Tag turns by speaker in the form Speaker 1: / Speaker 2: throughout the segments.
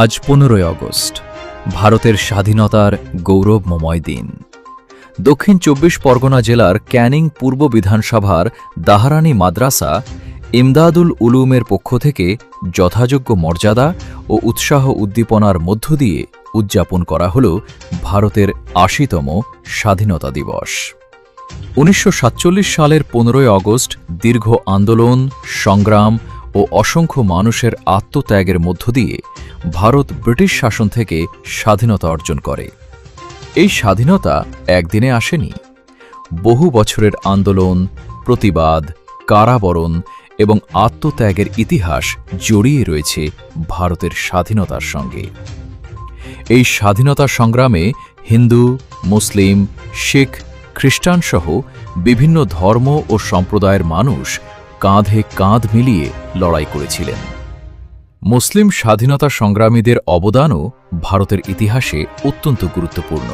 Speaker 1: আজ 15 আগস্ট, ভারতের স্বাধীনতার গৌরবময় দিন। দক্ষিণ 24 পরগনা জেলার ক্যানিং পূর্ব বিধানসভার দাহারানি মাদ্রাসা ইমদাদুল উলুমের পক্ষ থেকে যথাযোগ্য মর্যাদা ও উৎসাহ উদ্দীপনার মধ্য দিয়ে উদযাপন করা হল ভারতের ৮০তম স্বাধীনতা দিবস। ১৯৪৭ সালের ১৫ আগস্ট দীর্ঘ আন্দোলন, সংগ্রাম ও অসংখ্য মানুষের আত্মত্যাগের মধ্য দিয়ে ভারত ব্রিটিশ শাসন থেকে স্বাধীনতা অর্জন করে। এই স্বাধীনতা একদিনে আসেনি। বহু বছরের আন্দোলন, প্রতিবাদ, কারাবরণ এবং আত্মত্যাগের ইতিহাস জড়িয়ে রয়েছে ভারতের স্বাধীনতার সঙ্গে। এই স্বাধীনতা সংগ্রামে হিন্দু, মুসলিম, শিখ, খ্রিস্টান সহ বিভিন্ন ধর্ম ও সম্প্রদায়ের মানুষ কাঁধে কাঁধ মিলিয়ে লড়াই করেছিলেন। মুসলিম স্বাধীনতা সংগ্রামীদের অবদানও ভারতের ইতিহাসে অত্যন্ত গুরুত্বপূর্ণ।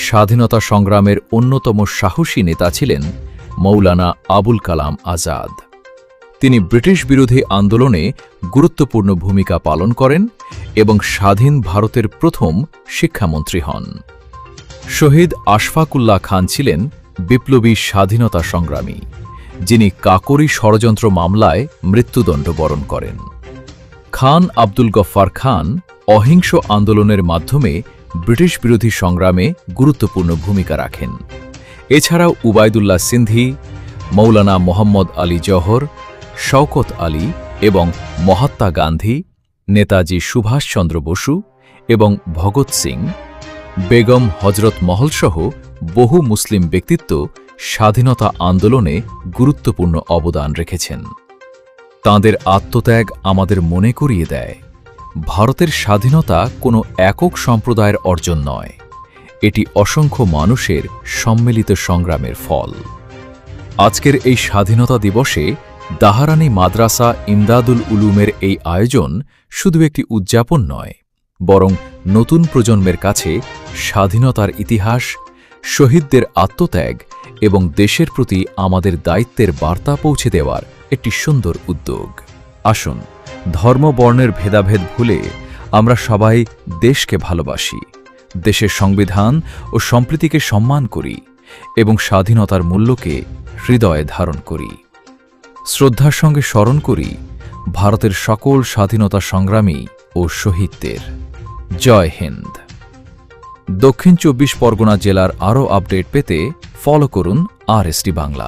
Speaker 1: স্বাধীনতা সংগ্রামের অন্যতম সাহসী নেতা ছিলেন মৌলানা আবুল কালাম আজাদ। তিনি ব্রিটিশ বিরোধী আন্দোলনে গুরুত্বপূর্ণ ভূমিকা পালন করেন এবং স্বাধীন ভারতের প্রথম শিক্ষামন্ত্রী হন। শহীদ আশফাকুল্লাহ খান ছিলেন বিপ্লবী স্বাধীনতা সংগ্রামী, যিনি কাকরি ষড়যন্ত্র মামলায় মৃত্যুদণ্ড বরণ করেন। খান আব্দুল গফ্ফার খান অহিংস আন্দোলনের মাধ্যমে ব্রিটিশ বিরোধী সংগ্রামে গুরুত্বপূর্ণ ভূমিকা রাখেন। এছাড়াও উবায়দুল্লাহ সিন্ধি, মৌলানা মোহাম্মদ আলী জহর, শওকত আলী এবং মহাত্মা গান্ধী, নেতাজি সুভাষচন্দ্র বসু এবং ভগৎ সিং, বেগম হজরত মহলসহ বহু মুসলিম ব্যক্তিত্ব স্বাধীনতা আন্দোলনে গুরুত্বপূর্ণ অবদান রেখেছেন। তাঁদের আত্মত্যাগ আমাদের মনে করিয়ে দেয়, ভারতের স্বাধীনতা কোনো একক সম্প্রদায়ের অর্জন নয়, এটি অসংখ্য মানুষের সম্মিলিত সংগ্রামের ফল। আজকের এই স্বাধীনতা দিবসে দাহারানি মাদ্রাসা ইমদাদুল উলুমের এই আয়োজন শুধু একটি উদযাপন নয়, বরং নতুন প্রজন্মের কাছে স্বাধীনতার ইতিহাস, শহীদদের আত্মত্যাগ এবং দেশের প্রতি আমাদের দায়িত্বের বার্তা পৌঁছে দেওয়ার একটি সুন্দর উদ্যোগ। আসুন, ধর্ম বর্ণের ভেদাভেদ ভুলে আমরা সবাই দেশকে ভালোবাসি, দেশের সংবিধান ও সম্প্রীতিকে সম্মান করি এবং স্বাধীনতার মূল্যকে হৃদয়ে ধারণ করি। শ্রদ্ধার সঙ্গে স্মরণ করি ভারতের সকল স্বাধীনতা সংগ্রামী ও শহীদদের। জয় হিন্দ। দক্ষিণ 24 পরগনা জেলার আরও আপডেট পেতে ফলো করুন RST বাংলা।